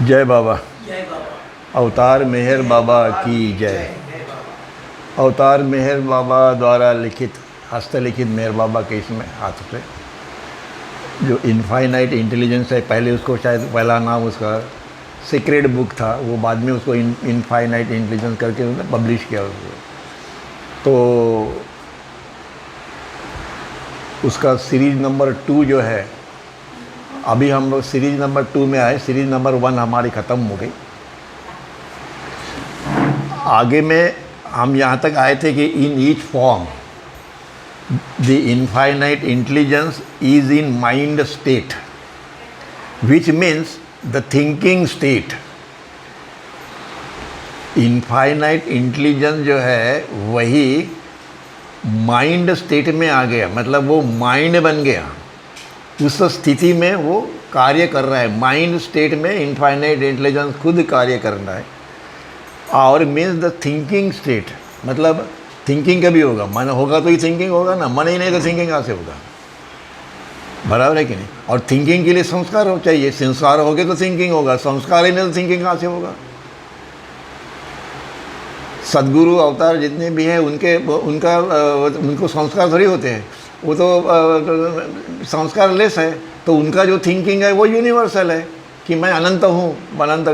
जय बाबा। जय बाबा। अवतार मेहर बाबा की जय। अवतार मेहर बाबा द्वारा लिखित हस्तलिखित मेहर बाबा के इसमें हाथ से जो इनफाइनाइट इंटेलिजेंस है, पहले उसको शायद पहला नाम उसका सीक्रेट बुक था, वो बाद में उसको इनफाइनाइट इंटेलिजेंस करके उन्होंने पब्लिश किया उसको। तो उसका सीरीज़ नंबर 2 जो है, अभी हम लोग सीरीज़ नंबर 2 में आए। सीरीज़ नंबर 1 हमारी ख़त्म हो गई। आगे में हम यहाँ तक आए थे कि in each form the infinite intelligence is in mind state, which means the thinking state. Infinite intelligence जो है वही माइंड स्टेट में आ गया, मतलब वो माइंड बन गया, उस स्थिति में वो कार्य कर रहा है। माइंड स्टेट में इनफाइनाइट इंटेलिजेंस खुद कार्य कर रहा है। और मीन्स द थिंकिंग स्टेट, मतलब थिंकिंग कभी होगा, मन होगा तो ही थिंकिंग होगा ना, मन ही नहीं तो थिंकिंग कहाँ से होगा, बराबर है कि नहीं। और थिंकिंग के लिए संस्कार हो चाहिए, संस्कार होगे तो थिंकिंग होगा, संस्कार ही नहीं तो थिंकिंग कहाँ से होगा। सदगुरु अवतार जितने भी हैं उनको संस्कार थोड़ी होते हैं, वो तो संस्कार लेस है। तो उनका जो थिंकिंग है वो यूनिवर्सल है कि मैं अनंत हूँ, अनंत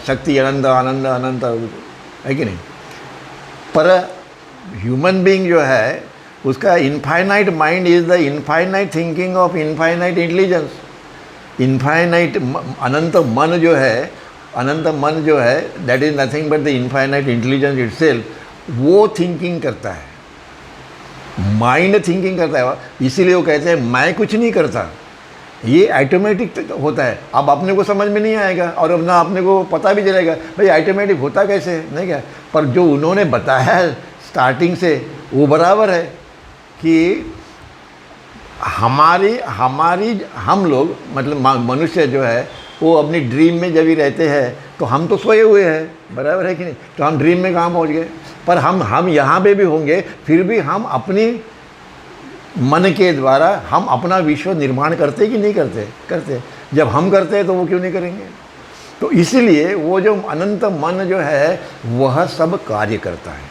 शक्ति, अनंत आनंद, अनंत है कि नहीं। पर ह्यूमन बीइंग जो है उसका infinite mind is the infinite thinking of infinite intelligence. Infinite अनंत मन जो है, अनंत मन जो है, that is nothing but the infinite intelligence itself, वो थिंकिंग करता है, माइंड थिंकिंग करता है। इसीलिए वो कहते हैं मैं कुछ नहीं करता, ये ऑटोमेटिक होता है। अब अपने को समझ में नहीं आएगा और अब ना अपने को पता भी चलेगा भाई ऑटोमेटिक होता कैसे, नहीं क्या। पर जो उन्होंने बताया है स्टार्टिंग से वो बराबर है कि हम लोग मतलब मनुष्य जो है वो अपनी ड्रीम में जब भी रहते हैं तो हम तो सोए हुए हैं, बराबर है कि नहीं। तो हम ड्रीम में कहाँ पहुँच गए। पर हम यहाँ पे भी होंगे, फिर भी हम अपनी मन के द्वारा हम अपना विश्व निर्माण करते कि नहीं करते, करते। जब हम करते हैं तो वो क्यों नहीं करेंगे। तो इसीलिए वो जो अनंत मन जो है वह सब कार्य करता है।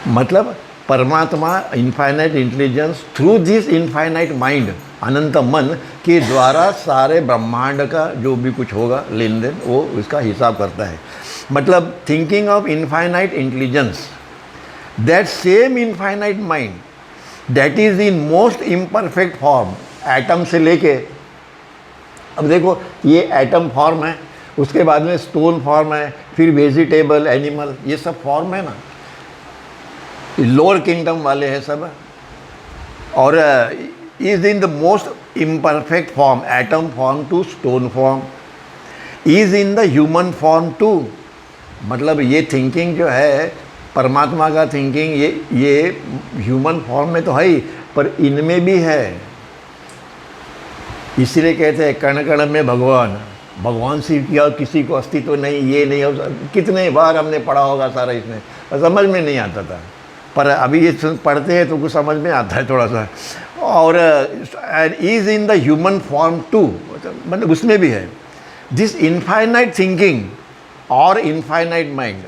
मतलब परमात्मा infinite intelligence through this infinite mind, अनंत मन के द्वारा सारे ब्रह्मांड का जो भी कुछ होगा लेन देन वो उसका हिसाब करता है। मतलब thinking of infinite intelligence, that same infinite mind that is in most imperfect form, atom से लेके, अब देखो ये एटम फॉर्म है, उसके बाद में स्टोन फॉर्म है, फिर वेजिटेबल, एनिमल, ये सब फॉर्म है ना, लोअर किंगडम वाले हैं सब। और is in the most imperfect form, atom form to stone form, is in the human form too. मतलब ये थिंकिंग जो है परमात्मा का थिंकिंग, ये ह्यूमन फॉर्म में तो है ही, पर इनमें भी है। इसलिए कहते हैं कण कण में भगवान, भगवान से किया किसी को अस्तित्व नहीं, ये नहीं हो। कितने बार हमने पढ़ा होगा सारा, इसमें समझ में नहीं आता था, पर अभी ये पढ़ते हैं तो कुछ समझ में आता है थोड़ा सा। और is in the human form too, मतलब उसमें भी है दिस इनफाइनाइट थिंकिंग और इनफाइनाइट माइंड।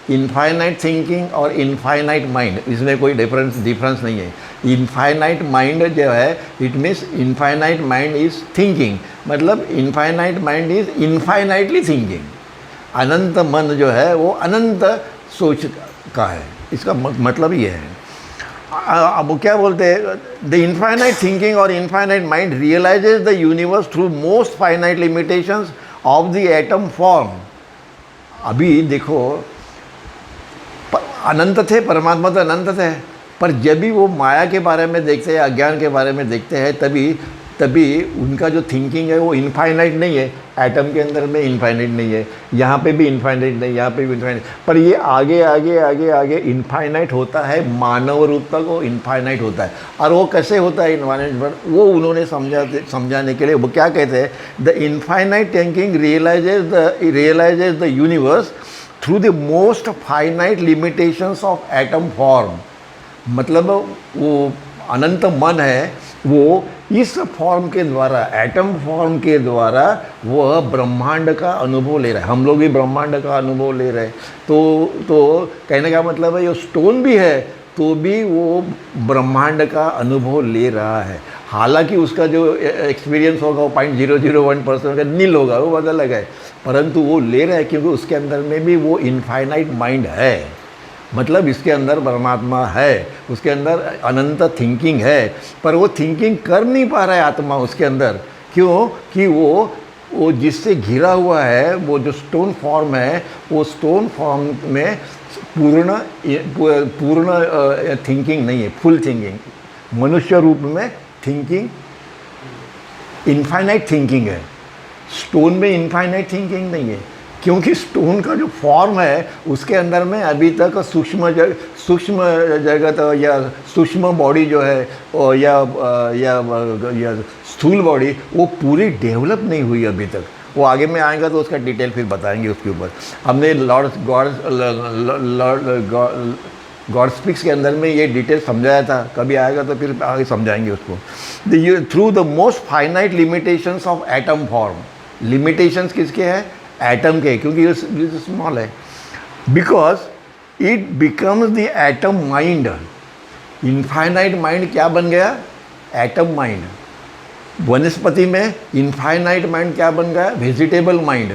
इनफाइनाइट थिंकिंग और इनफाइनाइट माइंड, इसमें कोई डिफरेंस नहीं है। इनफाइनाइट माइंड जो है it means infinite mind is thinking, मतलब infinite mind is infinitely thinking. अनंत मन जो है वो अनंत सोच का है, इसका मतलब ये है। अब क्या बोलते हैं, द इनफाइनाइट थिंकिंग और infinite mind realises the universe through most finite limitations of the atom form. अभी देखो अनंत थे, परमात्मा तो अनंत थे, पर जब भी वो माया के बारे में देखते हैं, अज्ञान के बारे में देखते हैं, तभी उनका जो थिंकिंग है वो इनफाइनाइट नहीं है। एटम के अंदर में इनफाइनाइट नहीं है, यहाँ पे भी इनफाइनाइट नहीं, यहाँ पे भी इनफाइनाइट, पर ये आगे आगे आगे आगे इनफाइनाइट होता है, मानव रूप तक वो इनफाइनाइट होता है। और वो कैसे होता है इनफाइनाइट, वो उन्होंने समझाने के लिए वो क्या कहते हैं, the infinite thinking realises the universe through the most finite limitations of atom form. मतलब वो अनंत मन है वो इस फॉर्म के द्वारा, एटम फॉर्म के द्वारा वह ब्रह्मांड का अनुभव ले रहा है। हम लोग भी ब्रह्मांड का अनुभव ले रहे हैं। तो कहने का मतलब है, ये स्टोन भी है तो भी वो ब्रह्मांड का अनुभव ले रहा है। हालांकि उसका जो एक्सपीरियंस होगा वो 0.001% का नील होगा, वो बदल अलग है, परंतु वो ले रहा है क्योंकि उसके अंदर में भी वो इनफाइनाइट माइंड है। मतलब इसके अंदर परमात्मा है, उसके अंदर अनंत थिंकिंग है, पर वो थिंकिंग कर नहीं पा रहा है आत्मा उसके अंदर। क्यों? कि वो जिससे घिरा हुआ है, वो जो स्टोन फॉर्म है, वो स्टोन फॉर्म में पूर्ण थिंकिंग नहीं है, फुल थिंकिंग। मनुष्य रूप में थिंकिंग इनफाइनाइट थिंकिंग है, स्टोन में इनफाइनाइट थिंकिंग नहीं है। क्योंकि स्टोन का जो फॉर्म है उसके अंदर में अभी तक सूक्ष्म जगत या सूक्ष्म बॉडी जो है या स्थूल बॉडी वो पूरी डेवलप नहीं हुई अभी तक। वो आगे में आएगा तो उसका डिटेल फिर बताएंगे उसके ऊपर। हमने गॉड स्पीक्स के अंदर में ये डिटेल समझाया था, कभी आएगा तो फिर आगे समझाएंगे उसको। Through the most finite limitations of atom form. Limitations किसके हैं? एटम के, क्योंकि ये स्मॉल है। Because it becomes the atom mind. Infinite mind क्या बन गया? Atom mind. वनस्पति में इनफाइनाइट माइंड क्या बन गया? Vegetable mind.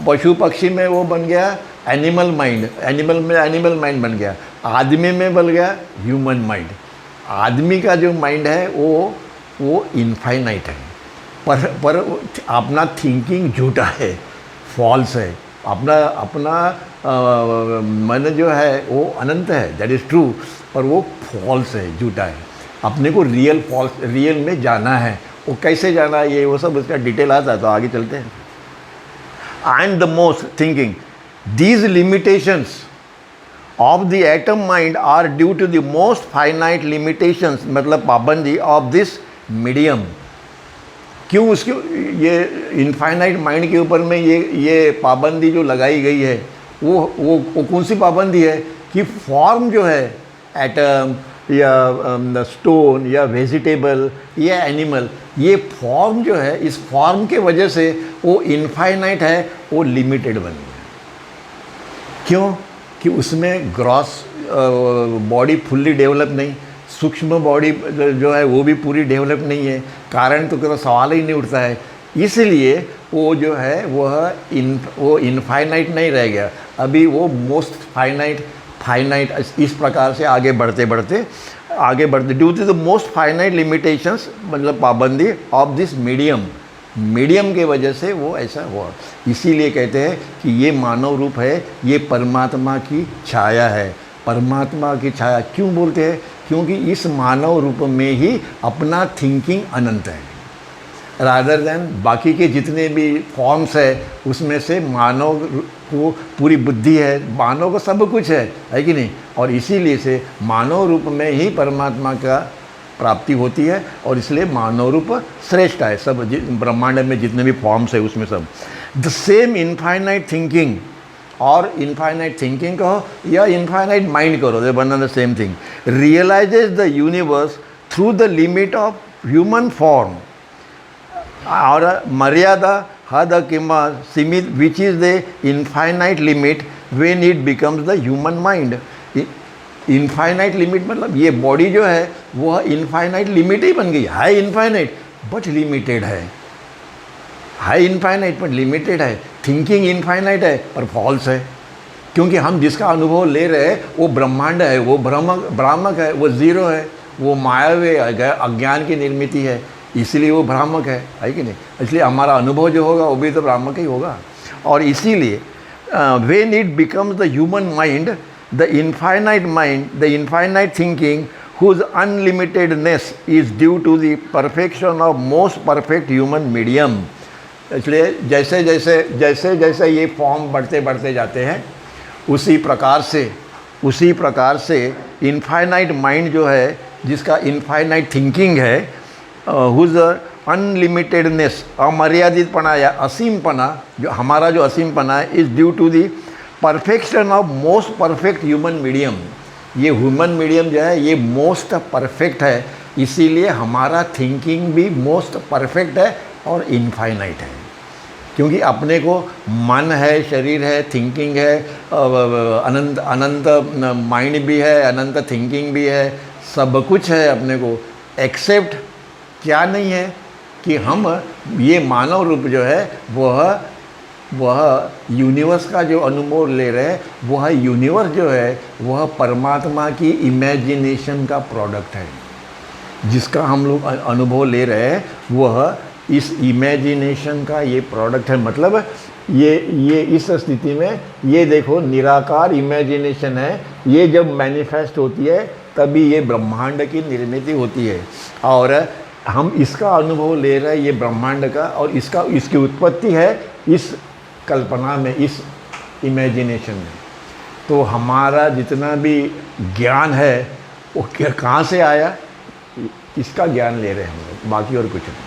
पशु पक्षी में वो बन गया एनिमल माइंड, एनिमल में एनिमल माइंड बन गया। आदमी में बन गया ह्यूमन माइंड। आदमी का जो माइंड है वो इनफाइनाइट है, पर अपना थिंकिंग झूठा है, फॉल्स है। अपना मन जो है वो अनंत है, दैट इज़ ट्रू, पर वो फॉल्स है, झूठा है। अपने को रियल में जाना है। वो कैसे जाना है, ये वो सब उसका डिटेल आता है, तो आगे चलते हैं। And the most thinking, these limitations of the atom mind are due to the most finite limitations, मतलब पाबंदी ऑफ दिस मीडियम। क्यों उसके ये इनफाइनाइट माइंड के ऊपर में ये पाबंदी जो लगाई गई है, वो कौन सी पाबंदी है? कि फॉर्म जो है एटम या स्टोन या वेजिटेबल या एनिमल, ये फॉर्म जो है, इस फॉर्म के वजह से वो इनफाइनाइट है, वो लिमिटेड बन गया। क्यों? कि उसमें ग्रॉस बॉडी फुल्ली डेवलप नहीं, सूक्ष्म बॉडी जो है वो भी पूरी डेवलप नहीं है। कारण तो कोई सवाल ही नहीं उठता है। इसलिए वो जो है वो इनफाइनाइट नहीं रह गया, अभी वो मोस्ट फाइनाइट इस प्रकार से आगे बढ़ते due to the most finite limitations, मतलब पाबंदी ऑफ दिस मीडियम के वजह से वो ऐसा हुआ। इसीलिए कहते हैं कि ये मानव रूप है, ये परमात्मा की छाया है। परमात्मा की छाया क्यों बोलते हैं? क्योंकि इस मानव रूप में ही अपना थिंकिंग अनंत है, रादर देन बाकी के जितने भी फॉर्म्स है उसमें से मानव को पूरी बुद्धि है, मानव को सब कुछ है कि नहीं? और इसीलिए से मानव रूप में ही परमात्मा का प्राप्ति होती है, और इसलिए मानव रूप श्रेष्ठ है सब ब्रह्मांड में जितने भी फॉर्म्स है उसमें सब। द सेम इनफाइनाइट थिंकिंग, और इनफाइनाइट थिंकिंग कहो या इनफाइनाइट माइंड करो, they one the same thing, realises the universe through the limit of human form और मर्यादा हद किंवा सीमित, which is the infinite limit when it becomes the human mind. Infinite limit मतलब ये बॉडी जो है वह इनफाइनाइट लिमिट ही बन गई, हाई इनफाइनाइट बट लिमिटेड है, हाई इनफाइनाइट बट लिमिटेड है। थिंकिंग इनफाइनाइट है पर फॉल्स है, क्योंकि हम जिसका अनुभव ले रहे हैं वो ब्रह्मांड है, वो भ्रामक है, वो ज़ीरो है, वो मायावी अज्ञान की निर्मिति है, इसलिए वो भ्रामक है कि नहीं? इसलिए हमारा अनुभव जो होगा वो भी तो भ्रामक ही होगा। और इसीलिए when it becomes the human mind, the infinite thinking whose unlimitedness is due to the perfection of most perfect human medium। इसलिए जैसे जैसे ये फॉर्म बढ़ते जाते हैं उसी प्रकार से इनफाइनाइट माइंड जो है, जिसका इनफाइनाइट थिंकिंग है, हुज अनलिमिटेडनेस, अमर्यादितपना या असीमपना, जो हमारा जो असीमपना है, is due to the perfection of most perfect human medium. ये ह्यूमन मीडियम जो है ये मोस्ट परफेक्ट है, इसीलिए हमारा थिंकिंग भी मोस्ट परफेक्ट है और इनफाइनाइट है, क्योंकि अपने को मन है, शरीर है, थिंकिंग है, अनंत अनंत माइंड भी है, अनंत थिंकिंग भी है, सब कुछ है अपने को। एक्सेप्ट क्या नहीं है कि हम ये मानव रूप जो है वह यूनिवर्स का जो अनुभव ले रहे हैं, वह यूनिवर्स जो है वह परमात्मा की इमेजिनेशन का प्रोडक्ट है। जिसका हम लोग अनुभव ले रहे हैं वह इस इमेजिनेशन का ये प्रोडक्ट है। मतलब ये इस स्थिति में ये देखो निराकार इमेजिनेशन है, ये जब मैनिफेस्ट होती है तभी ये ब्रह्मांड की निर्मित होती है। और हम इसका अनुभव ले रहे हैं ये ब्रह्मांड का, और इसकी उत्पत्ति है इस कल्पना में, इस इमेजिनेशन में। तो हमारा जितना भी ज्ञान है वो कहाँ से आया, इसका ज्ञान ले रहे हैं हम लोग, बाकी और कुछ नहीं।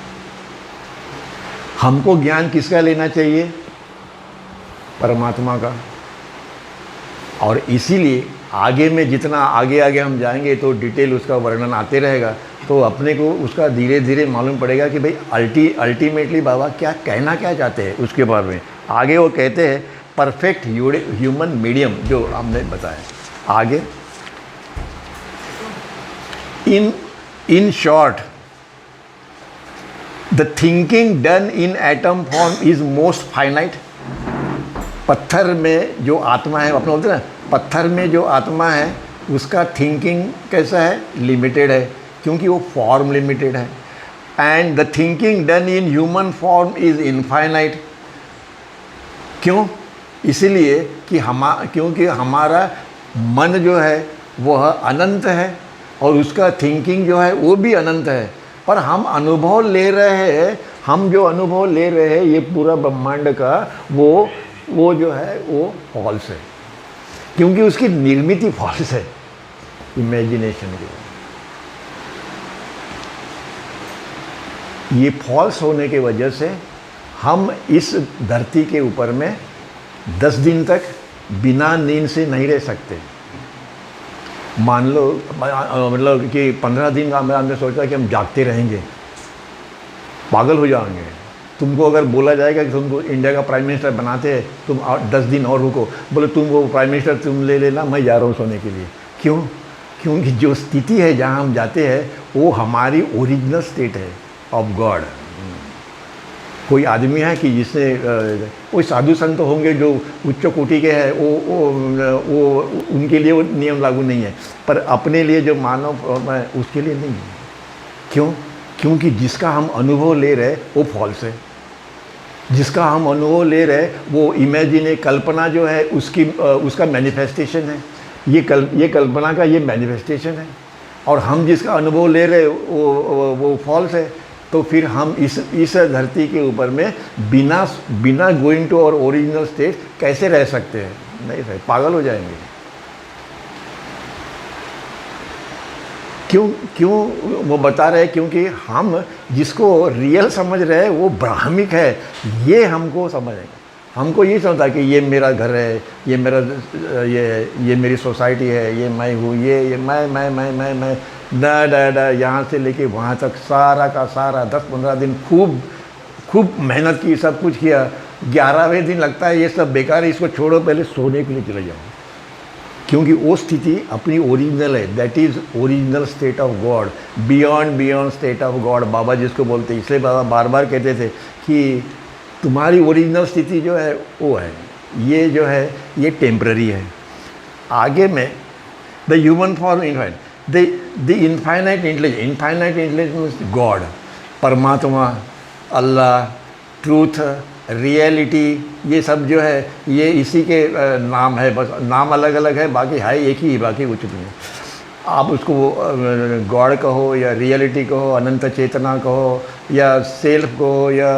हमको ज्ञान किसका लेना चाहिए? परमात्मा का। और इसीलिए आगे में जितना आगे आगे हम जाएंगे तो डिटेल उसका वर्णन आते रहेगा, तो अपने को उसका धीरे धीरे मालूम पड़ेगा कि भाई अल्टीमेटली बाबा क्या कहना क्या चाहते हैं उसके बारे में। आगे वो कहते हैं परफेक्ट ह्यूमन मीडियम, जो हमने बताया आगे। In short, the thinking done in atom form is most finite. पत्थर में जो आत्मा है, अपने बोलते हैं ना, पत्थर में जो आत्मा है उसका थिंकिंग कैसा है? लिमिटेड है, क्योंकि वो फॉर्म लिमिटेड है। And the thinking done in human form is infinite. क्यों? इसीलिए कि क्योंकि हमारा मन जो है वह अनंत है और उसका थिंकिंग जो है वो भी अनंत है, पर हम अनुभव ले रहे हैं, हम जो अनुभव ले रहे हैं ये पूरा ब्रह्मांड का, वो जो है वो फॉल्स है, क्योंकि उसकी निर्मित फॉल्स है इमेजिनेशन की। ये फॉल्स होने के वजह से हम इस धरती के ऊपर में 10 दिन तक बिना नींद से नहीं रह सकते। मान लो मतलब कि 15 दिन का हमने सोचा कि हम जागते रहेंगे, पागल हो जाएंगे। तुमको अगर बोला जाएगा कि तुमको इंडिया का प्राइम मिनिस्टर बनाते हैं, तुम 10 दिन और रुको, बोले तुम वो प्राइम मिनिस्टर तुम ले लेना, मैं जा रहा हूँ सोने के लिए। क्यों? क्योंकि जो स्थिति है जहाँ हम जाते हैं वो हमारी ओरिजिनल स्टेट है ऑफ गॉड। कोई आदमी है कि जिसने कोई साधु संत होंगे जो उच्च कोटि के हैं, वो उनके लिए वो नियम लागू नहीं है, पर अपने लिए जो मानव है उसके लिए नहीं है। क्यों? क्योंकि जिसका हम अनुभव ले रहे हैं वो फॉल्स है। जिसका हम अनुभव ले रहे हैं वो इमेजिन, कल्पना जो है उसका मैनिफेस्टेशन है। ये कल्पना का ये मैनिफेस्टेशन है, और हम जिसका अनुभव ले रहे हैं वो फॉल्स है। तो फिर हम इस धरती के ऊपर में बिना going to our original state कैसे रह सकते हैं? नहीं रह, पागल हो जाएंगे। क्यों वो बता रहे हैं? क्योंकि हम जिसको रियल समझ रहे हैं वो ब्राह्मिक है, ये हमको समझेंगे। हमको ये समझता है कि ये मेरा घर है, ये मेरा ये मेरी सोसाइटी है, ये मैं हूँ, ये मैं डा यहाँ से लेके वहाँ तक सारा का सारा 10-15 दिन खूब मेहनत की, सब कुछ किया। 11वें दिन लगता है ये सब बेकार है, इसको छोड़ो, पहले सोने के लिए चले जाओ। क्योंकि वो स्थिति अपनी ओरिजिनल है, that is original state of God, beyond state of God बाबा जिसको बोलते हैं। इसलिए बाबा बार बार कहते थे कि तुम्हारी ओरिजिनल स्थिति जो है वो है, ये जो है ये टेम्पररी है। आगे में the human form infinite, the infinite intelligence God, परमात्मा, अल्लाह, ट्रूथ, रियलिटी, ये सब जो है ये इसी के नाम है, बस नाम अलग अलग है, बाकी है एक ही, बाकी कुछ नहीं है। आप उसको गॉड कहो या रियलिटी कहो, अनंत चेतना कहो या सेल्फ कहो या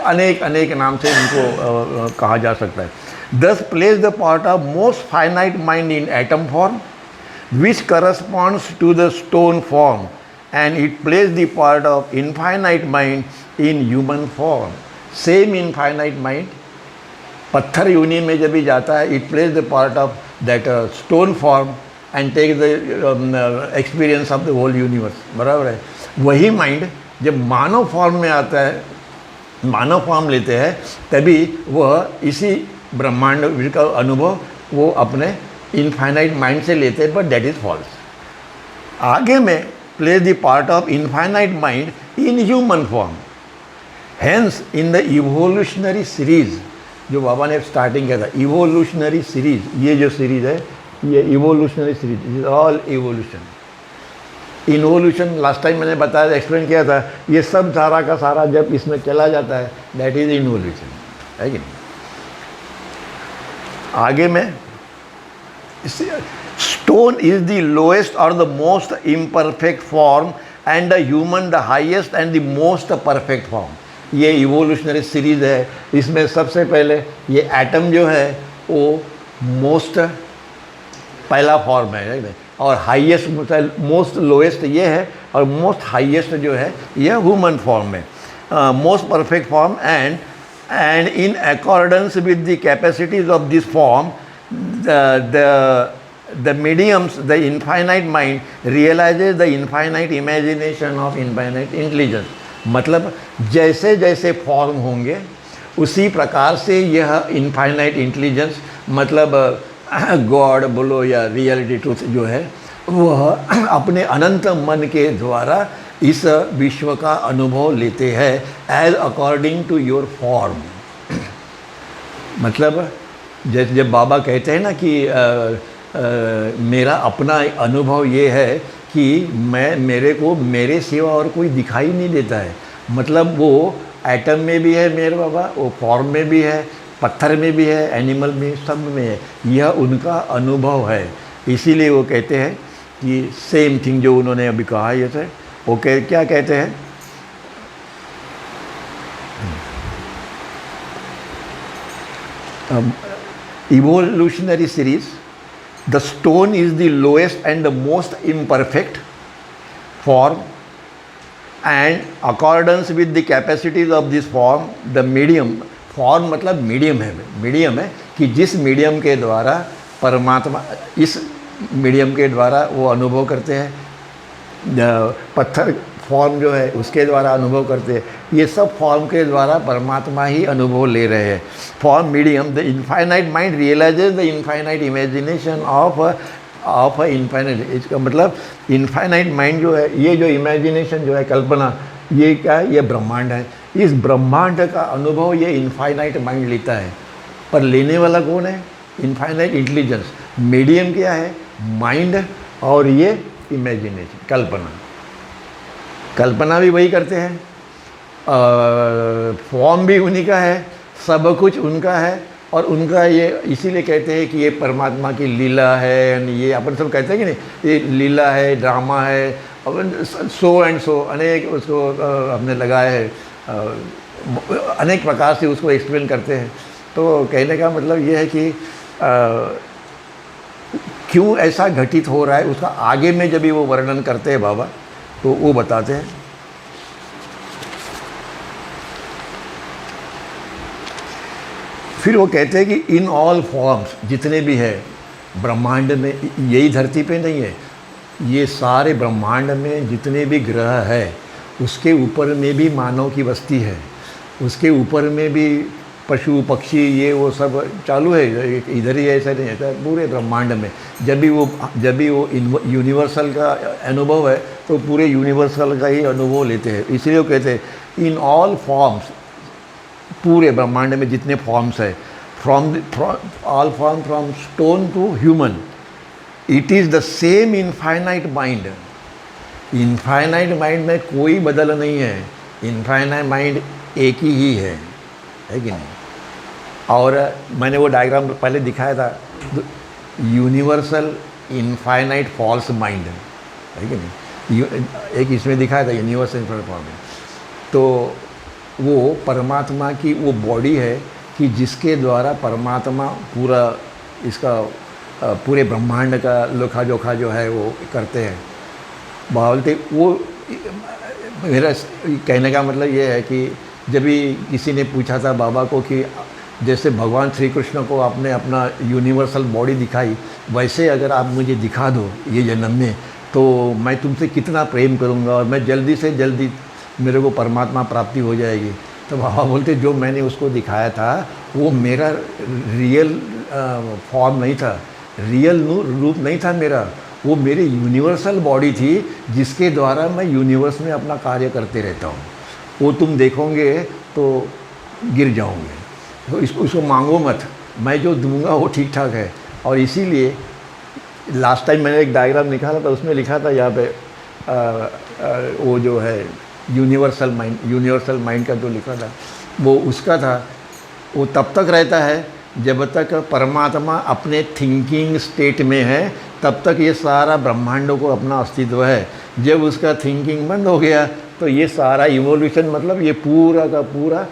अनेक नाम से इनको कहा जा सकता है। Thus place the part of most finite mind in atom form, which corresponds to the stone form, and it places the part of infinite mind in human form. Same infinite mind, पत्थर योनि में जब भी जाता है, it plays the part of that stone form and take the experience of the whole universe, बराबर है। वही माइंड जब मानव फॉर्म में आता है, मानव फॉर्म लेते हैं, तभी वह इसी ब्रह्मांड का अनुभव वो अपने इनफाइनाइट माइंड से लेते हैं, बट दैट इज़ फॉल्स। आगे में play the part of infinite mind in human form. Hence in the evolutionary series, जो बाबा ने स्टार्टिंग किया था, इवोल्यूशनरी सीरीज, ये जो सीरीज है ये evolutionary series is all evolution. Involution last time मैंने बताया, एक्सप्लेन किया था, ये सब सारा का सारा जब इसमें चला जाता है दैट इज इन्वोल्यूशन, है कि नहीं। आगे में स्टोन इज द लोएस्ट और the most imperfect form and the human the highest and the most perfect form. ये इवोल्यूशनरी सीरीज है। इसमें सबसे पहले ये एटम जो है वो मोस्ट पहला फॉर्म है, और हाईएस्ट मोस्ट लोएस्ट ये है, और मोस्ट हाईएस्ट जो है ये ह्यूमन फॉर्म में, most perfect form. And in accordance with the capacities of this form the mediums, the infinite mind realizes the infinite imagination of infinite intelligence। मतलब जैसे जैसे फॉर्म होंगे उसी प्रकार से यह इनफाइनाइट इंटेलिजेंस, मतलब गॉड बोलो या रियलिटी ट्रूथ जो है, वह अपने अनंत मन के द्वारा इस विश्व का अनुभव लेते हैं as according to your form. मतलब जैसे जब बाबा कहते हैं ना कि मेरा अपना अनुभव ये है कि मेरे को मेरे सिवा और कोई दिखाई नहीं देता है। मतलब वो एटम में भी है मेरे बाबा, वो फॉर्म में भी है, पत्थर में भी है, एनिमल में, सब में है। यह उनका अनुभव है। इसीलिए वो कहते हैं कि सेम थिंग जो उन्होंने अभी कहा ये थे, वो क्या कहते हैं, evolutionary series, the stone is the lowest and the most imperfect form, and accordance with the capacities of this form, the medium, form मतलब मीडियम है, मीडियम है कि जिस मीडियम के द्वारा परमात्मा, इस मीडियम के द्वारा वो अनुभव करते हैं। पत्थर फॉर्म जो है उसके द्वारा अनुभव करते हैं, ये सब फॉर्म के द्वारा परमात्मा ही अनुभव ले रहे हैं। Form medium, the infinite mind realises the infinite imagination of infinite. इसका मतलब इनफाइनाइट माइंड जो है, ये जो इमेजिनेशन जो है, कल्पना, ये क्या है, ये ब्रह्मांड है। इस ब्रह्मांड का अनुभव ये इनफाइनाइट माइंड लेता है, पर लेने वाला कौन है, इनफाइनाइट इंटेलिजेंस। मीडियम क्या है, माइंड, और ये इमेजिनेशन, कल्पना। कल्पना भी वही करते हैं, फॉर्म भी उन्हीं का है, सब कुछ उनका है, और उनका ये इसीलिए कहते हैं कि ये परमात्मा की लीला है। ये अपन सब कहते हैं कि नहीं, ये लीला है, ड्रामा है, अपन सो एंड सो अनेक उसको हमने लगाया है, अनेक प्रकार से उसको एक्सप्लेन करते हैं। तो कहने का मतलब ये है कि क्यों ऐसा घटित हो रहा है, उसका आगे में जब भी वो वर्णन करते हैं बाबा, तो वो बताते हैं। फिर वो कहते हैं कि इन ऑल फॉर्म्स, जितने भी है ब्रह्मांड में, यही धरती पे नहीं है, ये सारे ब्रह्मांड में जितने भी ग्रह है, उसके ऊपर में भी मानव की बस्ती है, उसके ऊपर में भी पशु पक्षी ये वो सब चालू है। इधर ही ऐसा नहीं है, पूरे ब्रह्मांड में जब भी वो यूनिवर्सल का अनुभव है, तो पूरे यूनिवर्सल का ही अनुभव लेते हैं। इसलिए वो कहते हैं इन ऑल फॉर्म्स, पूरे ब्रह्मांड में जितने फॉर्म्स है, all form from stone to human, it is the same infinite mind. Infinite mind में कोई बदल नहीं है, इनफाइनाइट माइंड एक ही है कि नहीं। और मैंने वो डायग्राम पहले दिखाया था, यूनिवर्सल इनफाइनाइट फॉल्स माइंड है कि नहीं, एक इसमें दिखाया था यूनिवर्सल इनफाइनाइट फॉल्स। तो वो परमात्मा की वो बॉडी है कि जिसके द्वारा परमात्मा पूरा इसका पूरे ब्रह्मांड का लेखा जोखा जो है वो करते हैं। बोलते वो, मेरा कहने का मतलब ये है कि जब भी किसी ने पूछा था बाबा को कि जैसे भगवान श्री कृष्ण को आपने अपना यूनिवर्सल बॉडी दिखाई, वैसे अगर आप मुझे दिखा दो ये जन्म में, तो मैं तुमसे कितना प्रेम करूँगा और मैं जल्दी से जल्दी मेरे को परमात्मा प्राप्ति हो जाएगी। तो बाबा बोलते जो मैंने उसको दिखाया था वो मेरा रियल फॉर्म नहीं था, रियल रूप नहीं था मेरा, वो मेरी यूनिवर्सल बॉडी थी जिसके द्वारा मैं यूनिवर्स में अपना कार्य करते रहता हूँ। वो तुम देखोगे तो गिर जाओगे, तो इसको मांगो मत, मैं जो दूंगा वो ठीक ठाक है। और इसीलिए लास्ट टाइम मैंने एक डायग्राम निकाला था, उसमें लिखा था यहाँ पे वो जो है यूनिवर्सल माइंड का जो लिखा था वो उसका था, वो तब तक रहता है जब तक परमात्मा अपने थिंकिंग स्टेट में है, तब तक ये सारा ब्रह्मांडों को अपना अस्तित्व है। जब उसका थिंकिंग बंद हो गया तो ये सारा इवोल्यूशन, मतलब ये पूरा का पूरा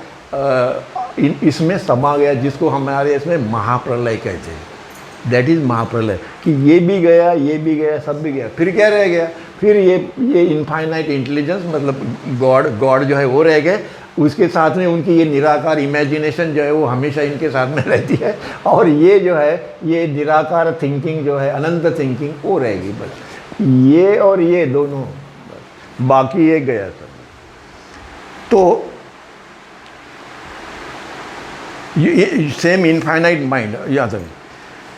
इसमें समा गया, जिसको हमारे इसमें महाप्रलय कहते हैं। दैट इज़ महाप्रलय, कि ये भी गया, सब भी गया, फिर क्या रह गया? फिर ये इनफाइनाइट इंटेलिजेंस, मतलब गॉड जो है वो रह गए। उसके साथ में उनकी ये निराकार इमेजिनेशन जो है वो हमेशा इनके साथ में रहती है, और ये जो है ये निराकार थिंकिंग जो है, अनंत थिंकिंग, वो रहेगी बस। ये और ये दोनों, बाकी ये गया सब। तो सेम इनफाइनाइट माइंड, याद रखिए,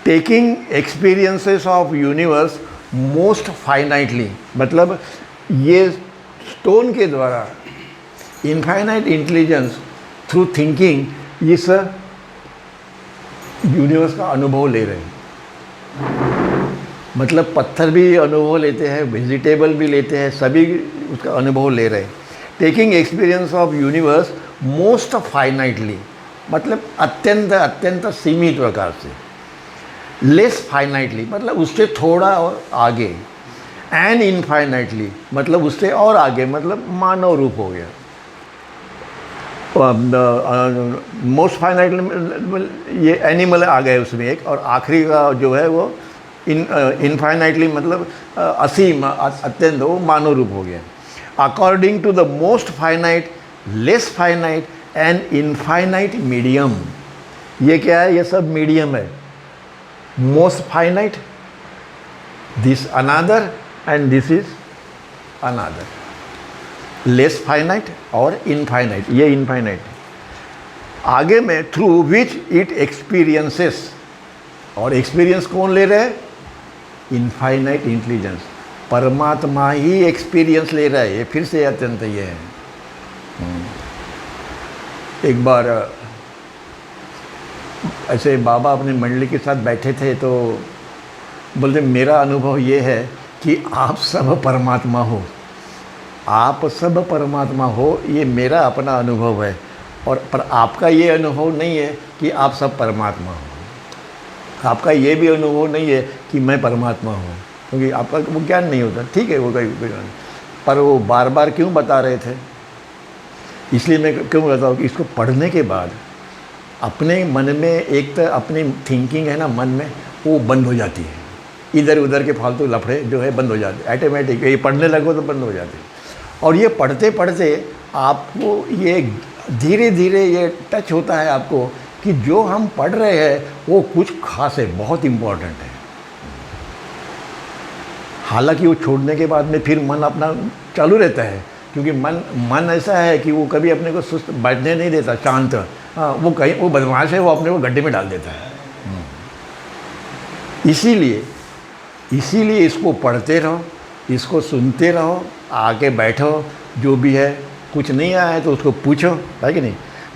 taking experiences of universe most finitely, मतलब ये स्टोन के द्वारा इनफाइनाइट इंटेलिजेंस थ्रू थिंकिंग इस यूनिवर्स का अनुभव ले रहे हैं। मतलब पत्थर भी अनुभव लेते हैं, वेजिटेबल भी लेते हैं, सभी उसका अनुभव ले रहे हैं। Taking experience of universe most finitely, मतलब अत्यंत सीमित प्रकार से। लेस फाइनाइटली, मतलब उससे थोड़ा और आगे। एंड इनफाइनाइटली, मतलब उससे और आगे, मतलब मानव रूप हो गया। मोस्ट फाइनाइटली ये एनिमल आ गए उसमें एक, और आखिरी का जो है वो इनफाइनाइटली, मतलब असीम, अत्यंत, वो मानव रूप हो गया। According to the most finite, less finite and infinite medium. ये क्या है? ये सब मीडियम है। Most finite, this another, and this is another. Less finite और इनफाइनाइट, ये इनफाइनाइट। आगे में थ्रू विच इट एक्सपीरियंसेस, और एक्सपीरियंस कौन ले रहे हैं? इनफाइनाइट इंटेलिजेंस, परमात्मा ही एक्सपीरियंस ले रहा है। ये फिर से अत्यंत ये है। एक बार ऐसे बाबा अपनी मंडली के साथ बैठे थे, तो बोलते मेरा अनुभव ये है कि आप सब परमात्मा हो, आप सब परमात्मा हो, ये मेरा अपना अनुभव है। और पर आपका ये अनुभव नहीं है कि आप सब परमात्मा हो, आपका ये भी अनुभव नहीं है कि मैं परमात्मा हूँ, क्योंकि आपका वो ज्ञान नहीं होता। ठीक है, वो कहीं पर वो बार बार क्यों बता रहे थे? इसलिए मैं क्यों बताऊँ कि इसको पढ़ने के बाद अपने मन में एक तो अपनी थिंकिंग है ना, मन में वो बंद हो जाती है। इधर उधर के फालतू लफड़े जो है बंद हो जाते हैं ऑटोमेटिक। ये पढ़ने लगो तो बंद हो जाते हैं। और ये पढ़ते पढ़ते आपको ये धीरे धीरे ये टच होता है आपको कि जो हम पढ़ रहे हैं वो कुछ खास है, बहुत इम्पोर्टेंट है। हालांकि वो छोड़ने के बाद में फिर मन अपना चालू रहता है, क्योंकि मन ऐसा है कि वो कभी अपने को सुस्त बैठने नहीं देता, शांत। हाँ, वो कहीं वो बदमाश है, वो अपने को गड्ढे में डाल देता है। इसीलिए इसको पढ़ते रहो, इसको सुनते रहो, आके बैठो, जो भी है। कुछ नहीं आया है तो उसको पूछो, है कि नहीं?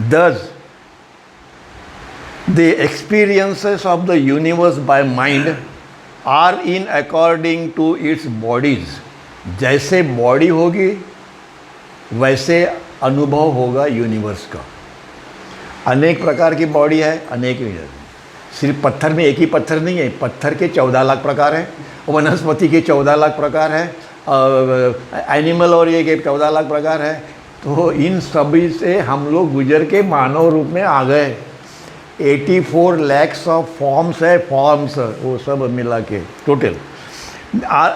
Thus the experiences of the universe by mind are in according to its bodies. जैसे बॉडी होगी वैसे अनुभव होगा यूनिवर्स का। अनेक प्रकार की बॉडी है, अनेक सिर्फ पत्थर में एक ही पत्थर नहीं है, पत्थर के 14 लाख प्रकार हैं, वनस्पति के 14 लाख प्रकार हैं, एनिमल और ये के 14 लाख प्रकार है। तो इन सभी से हम लोग गुजर के मानव रूप में आ गए। 84 lakhs ऑफ फॉर्म्स है, फॉर्म्स वो सब मिला के total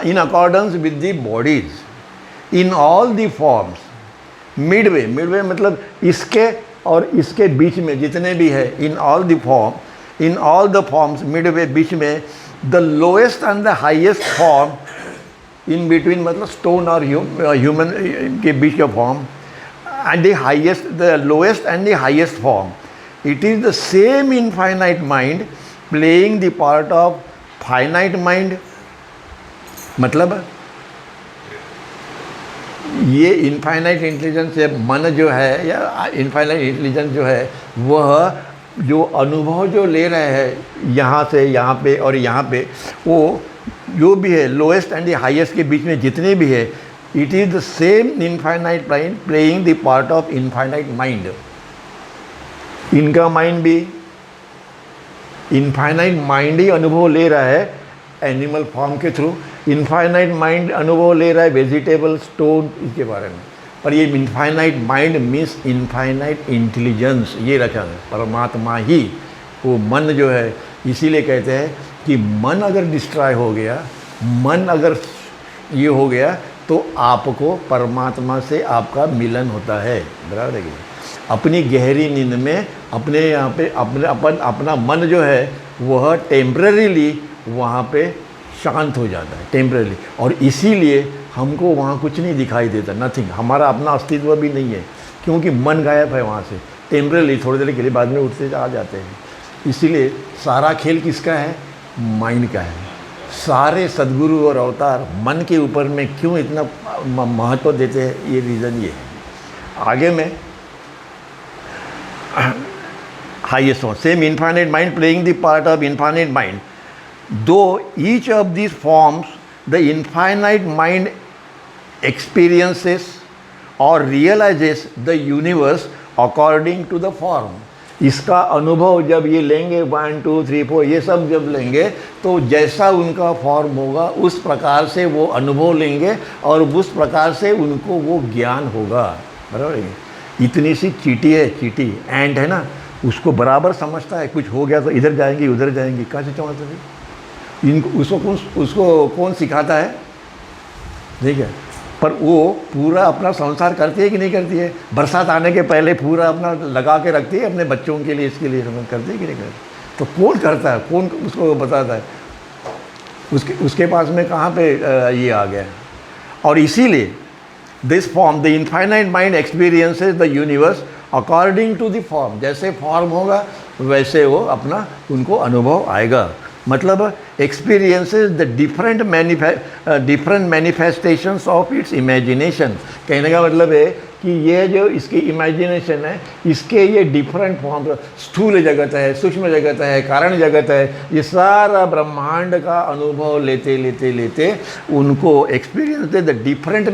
in accordance with the bodies in all the forms. Midway मतलब इसके और इसके बीच में जितने भी है, in all the forms midway बीच में, the lowest and the highest form in between, मतलब स्टोन और ह्यूमन के बीच का form, and the lowest and the highest form, it is the same infinite mind playing the part of finite mind. मतलब ये infinite intelligence या मन जो है, या इनफाइनाइट इंटेलिजेंस जो है, वह जो अनुभव जो ले रहे हैं यहाँ से यहाँ पे और यहाँ पे, वो जो भी है लोएस्ट एंड द हाईएस्ट के बीच में जितने भी है, it is the same infinite mind playing the part of infinite mind. इनका माइंड भी इनफाइनाइट माइंड ही अनुभव ले रहा है एनिमल फॉर्म के थ्रू, इनफाइनाइट माइंड अनुभव ले रहा है वेजिटेबल, स्टोन, इसके बारे में। पर ये infinite mind means infinite intelligence, ये रखा है परमात्मा ही वो मन जो है। इसीलिए कहते हैं कि मन अगर डिस्ट्रॉय हो गया, मन अगर ये हो गया, तो आपको परमात्मा से आपका मिलन होता है। बराबर है कि नहीं? अपनी गहरी नींद में अपने यहाँ पे अपना मन जो है वह टेम्परेरीली वहाँ पे शांत हो जाता है, टेम्परेरी। और इसीलिए हमको वहाँ कुछ नहीं दिखाई देता, नथिंग, हमारा अपना अस्तित्व भी नहीं है, क्योंकि मन गायब है वहाँ से टेम्परेरी, थोड़ी देर के लिए, बाद में उठते आ जाते हैं। इसीलिए सारा खेल किसका है? माइंड का है। सारे सद्गुरु और अवतार मन के ऊपर में क्यों इतना महत्व देते हैं, ये रीज़न ये है। आगे में highest form, same infinite mind playing the part of infinite mind. Though each of these forms, the infinite mind experiences or realizes the universe according to the form. इसका अनुभव जब ये लेंगे 1 2 3 4 ये सब जब लेंगे, तो जैसा उनका फॉर्म होगा उस प्रकार से वो अनुभव लेंगे और उस प्रकार से उनको वो ज्ञान होगा। बराबर है? इतनी सी चींटी है, चींटी एंट है ना, उसको बराबर समझता है, कुछ हो गया तो इधर जाएंगी उधर जाएंगी, कहाँ से समझते थे इनको? उसको कौन सिखाता है? ठीक है, पर वो पूरा अपना संसार करती है कि नहीं करती है? बरसात आने के पहले पूरा अपना लगा के रखती है अपने बच्चों के लिए, इसके लिए करती है कि नहीं करती? तो कौन करता है, कौन उसको बताता है? उसके पास में कहाँ पे ये आ गया? और इसीलिए this form, the infinite mind experiences the universe according to the form. जैसे फॉर्म होगा वैसे वो अपना उनको अनुभव आएगा। मतलब experiences the different manifestations of its imagination. कहने का मतलब है कि ये जो इसकी इमेजिनेशन है, इसके ये डिफरेंट फॉर्म, स्थूल जगत है, सूक्ष्म जगत है, कारण जगत है, ये सारा ब्रह्मांड का अनुभव लेते लेते लेते उनको experience the different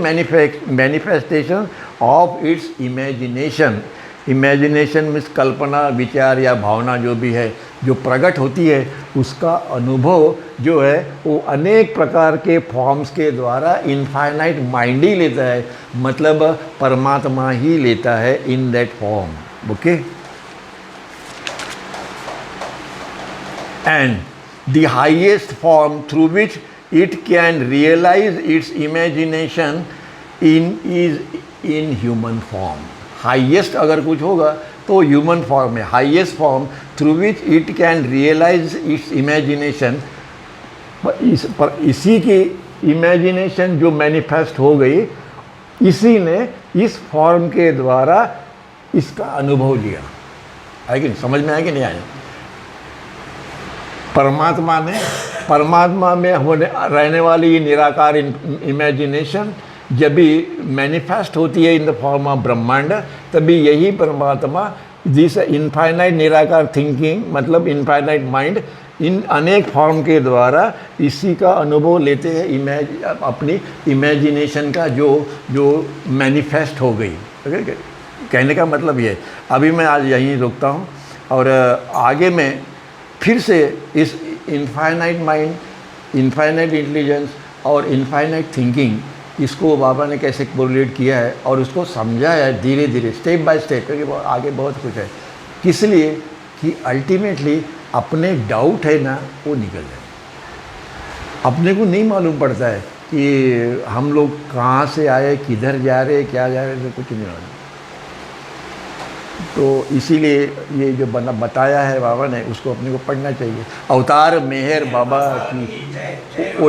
manifestation of its imagination. Imagination means कल्पना, विचार या भावना जो भी है, जो प्रकट होती है, उसका अनुभव जो है वो अनेक प्रकार के फॉर्म्स के द्वारा इनफाइनाइट माइंड ही लेता है, मतलब परमात्मा ही लेता है in that form. Okay, and the highest form through which it can realise its imagination is in human form. Highest अगर कुछ होगा तो ह्यूमन फॉर्म है, highest form through which it can realise its imagination. पर इसी की imagination जो manifest हो गई, इसी ने इस फॉर्म के द्वारा इसका अनुभव लिया। है कि नहीं? समझ में आया कि नहीं आया? परमात्मा में होने रहने वाली ये निराकार इमेजिनेशन जब भी मैनिफेस्ट होती है इन द फॉर्म ऑफ ब्रह्मांड, तभी यही परमात्मा दिस इनफाइनाइट निराकार थिंकिंग, मतलब इनफाइनाइट माइंड, इन अनेक फॉर्म के द्वारा इसी का अनुभव लेते हैं, अपनी इमेजिनेशन का जो मैनिफेस्ट हो गई। कहने का मतलब ये। अभी मैं आज यहीं रुकता हूँ और आगे मैं फिर से इस इनफाइनाइट माइंड, इनफाइनाइट इंटेलिजेंस और इनफाइनाइट थिंकिंग, इसको बाबा ने कैसे कोरिलेट किया है और उसको समझाया है धीरे धीरे, स्टेप बाय स्टेप, क्योंकि आगे बहुत कुछ है। किस लिए? कि अल्टीमेटली अपने डाउट है ना वो निकल जाए। अपने को नहीं मालूम पड़ता है कि हम लोग कहाँ से आए, किधर जा रहे, क्या जा रहे, कुछ नहीं मालूम। तो इसीलिए ये जो बना बताया है बाबा ने, उसको अपने को पढ़ना चाहिए। अवतार मेहर बाबा की वो